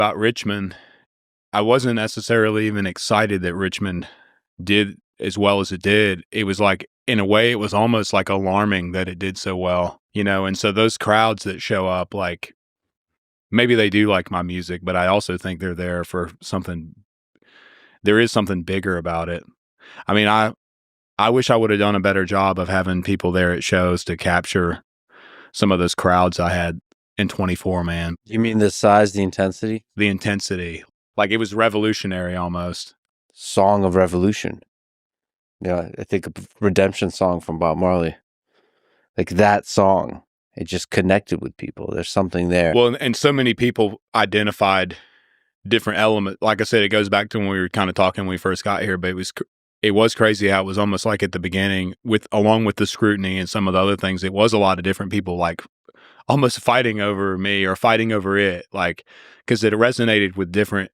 about Richmond, I wasn't necessarily even excited that Richmond did as well as it did. It was like, in a way, it was almost like alarming that it did so well, you know? And so those crowds that show up, like, maybe they do like my music, but I also think they're there for something. There is something bigger about it. I mean, I wish I would have done a better job of having people there at shows to capture some of those crowds I had in 24, man. You mean the size, the intensity? The intensity. Like, it was revolutionary almost. Song of Revolution. Yeah, I think a redemption song from Bob Marley. Like that song, it just connected with people. There's something there. Well, and so many people identified different elements. Like I said, it goes back to when we were kind of talking when we first got here, but it was crazy how it was almost like at the beginning, along with the scrutiny and some of the other things, it was a lot of different people like almost fighting over me or fighting over it, like, because it resonated with it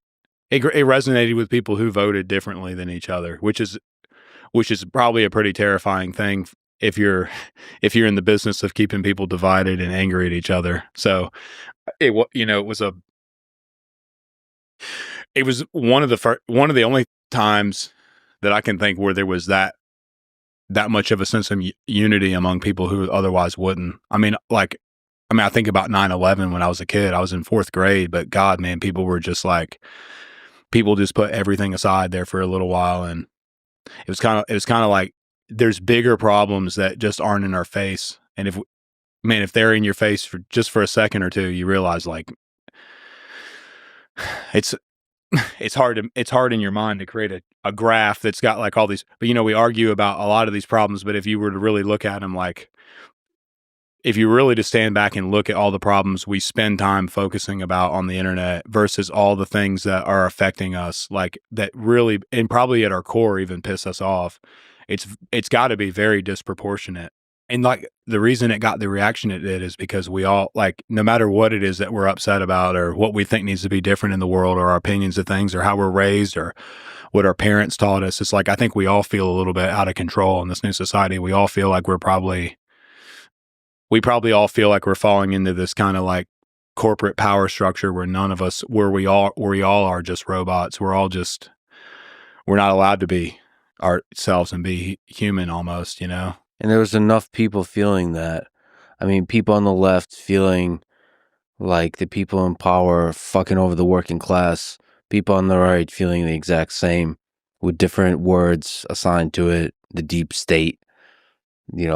resonated with people who voted differently than each other, which is probably a pretty terrifying thing if you're in the business of keeping people divided and angry at each other. So it was one of the only times that I can think where there was that much of a sense of unity among people who otherwise wouldn't. I think about 9/11 when I was a kid. I was in 4th grade, but God, man, people just put everything aside there for a little while, and it was kind of like there's bigger problems that just aren't in our face, and if they're in your face for a second or two, you realize like it's hard in your mind to create a graph that's got like all these. But we argue about a lot of these problems, but if you were to really look at them, like, if you really to stand back and look at all the problems we spend time focusing about on the internet versus all the things that are affecting us, like that really, and probably at our core even piss us off, it's got to be very disproportionate. And like the reason it got the reaction it did is because we all, like, no matter what it is that we're upset about or what we think needs to be different in the world or our opinions of things or how we're raised or what our parents taught us, it's like I think we all feel a little bit out of control in this new society. We all feel like we probably all feel like we're falling into this kind of like corporate power structure where we all are just robots. We're not allowed to be ourselves and be human almost, And there was enough people feeling that. I mean, people on the left feeling like the people in power are fucking over the working class. People on the right feeling the exact same with different words assigned to it. The deep state,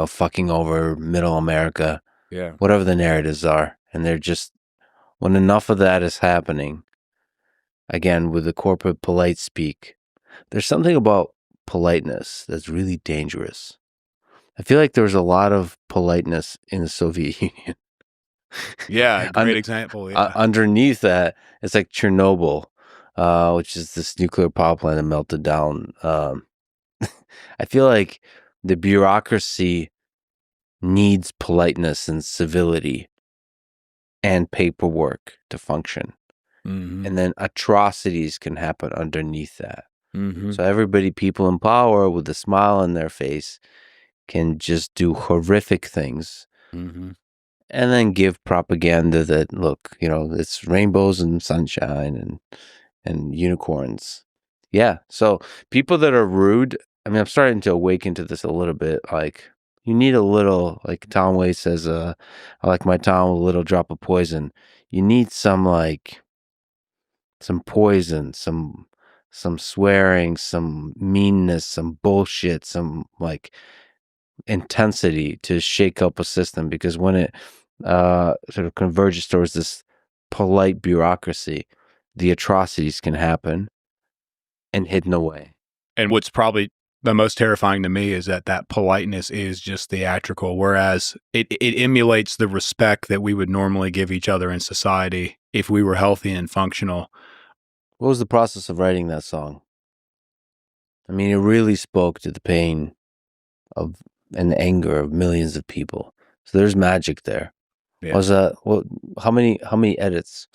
fucking over middle America. Yeah. Whatever the narratives are. And they're just, when enough of that is happening, again, with the corporate polite speak, there's something about politeness that's really dangerous. I feel like there was a lot of politeness in the Soviet Union. Yeah, great example. Yeah. Underneath that, it's like Chernobyl, which is this nuclear power plant that melted down. I feel like the bureaucracy needs politeness and civility and paperwork to function. Mm-hmm. And then atrocities can happen underneath that. Mm-hmm. So people in power with a smile on their face can just do horrific things. Mm-hmm. And then give propaganda that, look, it's rainbows and sunshine and unicorns. Yeah. So people that are rude, I mean, I'm starting to awaken to this a little bit. Like, you need a little, like Tom Waits says, I like my town with a little drop of poison. You need some poison, some swearing, some meanness, some bullshit, some like intensity to shake up a system, because when it sort of converges towards this polite bureaucracy, the atrocities can happen and hidden away. And what's probably the most terrifying to me is that politeness is just theatrical, whereas it emulates the respect that we would normally give each other in society if we were healthy and functional. What was the process of writing that song? I mean, it really spoke to the pain of and anger of millions of people. So there's magic there. Yeah. Was that how many edits?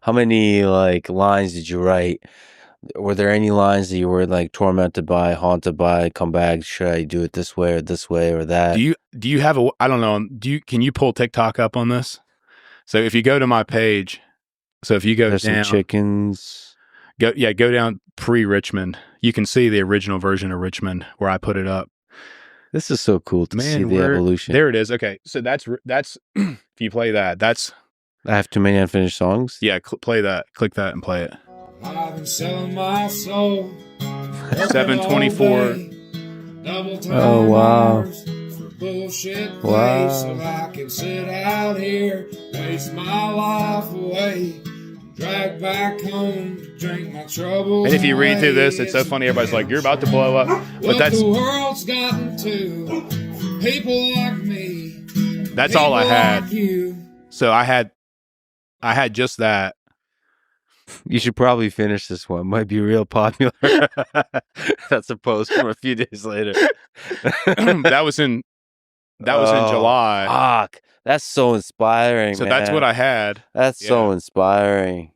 How many like lines did you write? Were there any lines that you were like tormented by, haunted by, come back, should I do it this way or that? Do you have I don't know, can you pull TikTok up on this? So if you go to my page, So if you go There's down, some chickens. go down pre-Richmond. You can see the original version of Richmond where I put it up. This is so cool to see the evolution. There it is. Okay, so that's if you play that, that's I Have Too Many Unfinished Songs. Yeah, play that. Click that and play it. I've been selling my soul. 724. Oh wow! For bullshit play, so I can sit out here, waste my life away, drag back home, drink my troubles. And if you read through this, it's so funny. Everybody's like, "You're about to blow up," but that's the world's gotten to people like me. That's all I had. Like so I had just that. You should probably finish this one. Might be real popular. That's a post from a few days later. that was in July. Fuck. That's so inspiring. So man. That's what I had. That's so inspiring.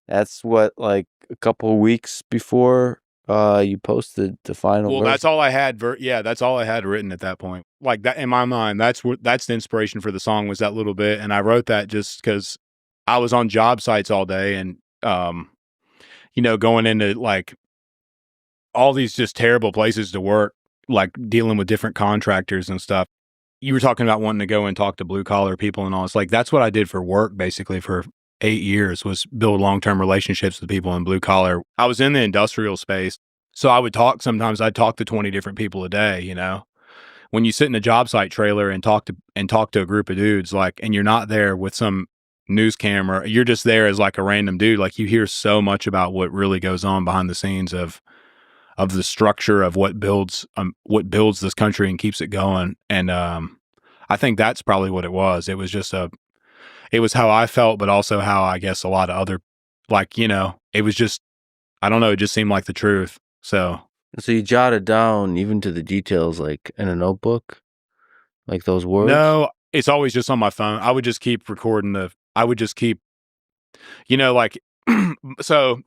That's what, like, a couple of weeks before you posted the final version. That's all I had. That's all I had written at that point. Like that in my mind. That's the inspiration for the song, was that little bit, and I wrote that just because I was on job sites all day, and going into like all these just terrible places to work, like dealing with different contractors and stuff. You were talking about wanting to go and talk to blue collar people and all. It's like, that's what I did for work basically for 8 years, was build long-term relationships with people in blue collar. I was in the industrial space. So I'd talk to 20 different people a day, when you sit in a job site trailer and talk to a group of dudes, like, and you're not there with some news camera, you're just there as like a random dude. Like, you hear so much about what really goes on behind the scenes of the structure of what builds this country and keeps it going. And I think that's probably what it was. It was just it was how I felt, but also how I guess a lot of other, like, it was just, I don't know, it just seemed like the truth. So you jotted down even to the details, like in a notebook, like those words? No, it's always just on my phone. I would just keep recording like, so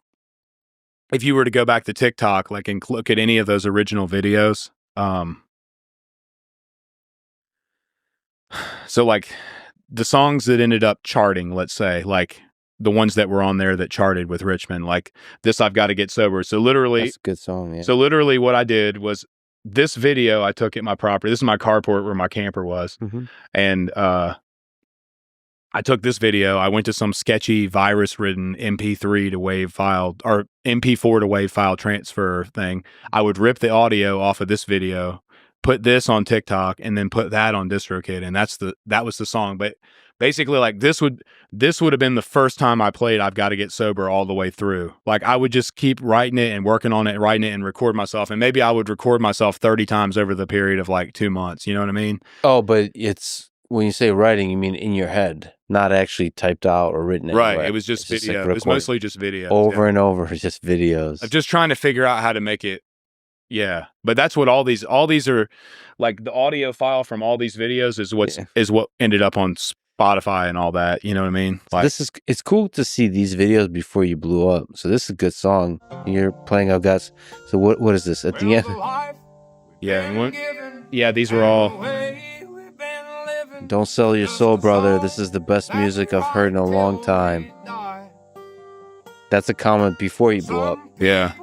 if you were to go back to TikTok, like, and look at any of those original videos, so like the songs that ended up charting, let's say, like the ones that were on there that charted with Richmond, like this, I've Got to Get Sober. So literally, that's a good song. Yeah. So literally what I did was, this video I took at my property. This is my carport where my camper was. Mm-hmm. And, I took this video. I went to some sketchy virus-ridden MP3 to WAV file, or MP4 to WAV file transfer thing. I would rip the audio off of this video, put this on TikTok, and then put that on DistroKid, and that was the song. But basically, like, this would have been the first time I played I've Got to Get Sober all the way through. Like, I would just keep writing it and working on it, writing it, and record myself. And maybe I would record myself 30 times over the period of like 2 months. You know what I mean? Oh, but it's, when you say writing, you mean in your head, not actually typed out or written anywhere. Right. It was just video. It was mostly just video. Over and over, just videos. I'm just trying to figure out how to make it. Yeah. But that's what all these are, like, the audio file from all these videos is what ended up on Spotify and all that. You know what I mean? Like, it's cool to see these videos before you blew up. So this is a good song. You're playing I've Got. So what is this at the end? Yeah. These were all. Don't sell your soul, brother. This is the best music I've heard in a long time. That's a comment before you blew up. Yeah.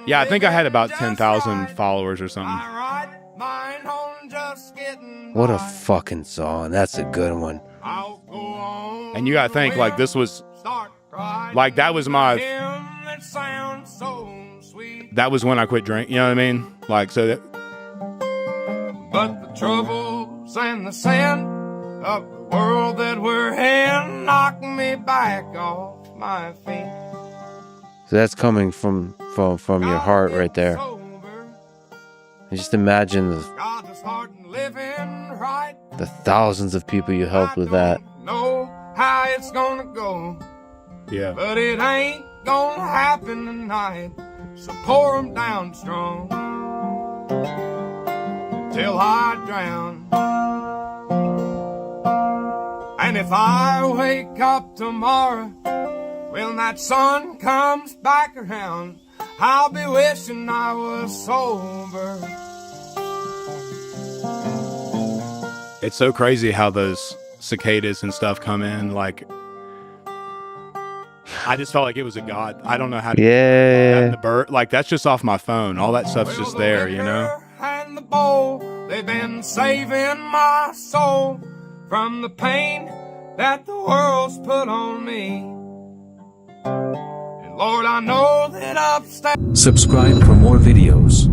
Yeah, I think I had about 10,000 followers or something. What a fucking song. That's a good one. And you gotta think, like, this was, like, that was when I quit drinking, you know what I mean? Like, so that. But the troubles and the sin of the world that we're in knock me back off my feet. So that's coming from your heart right there. And just imagine the thousands of people you helped with that. Know how it's gonna go. Yeah. But it ain't gonna happen tonight. So pour 'em down strong till I drown. And if I wake up tomorrow, when that sun comes back around, I'll be wishing I was sober. It's so crazy how those cicadas and stuff come in. Like, I just felt like it was a God. I don't know how to. Yeah. And the bird, like that's just off my phone. All that stuff's just there, you know. liquor and the bowl, they've been saving my soul from the pain that the world's put on me. And Lord, I know that upstairs. Subscribe for more videos.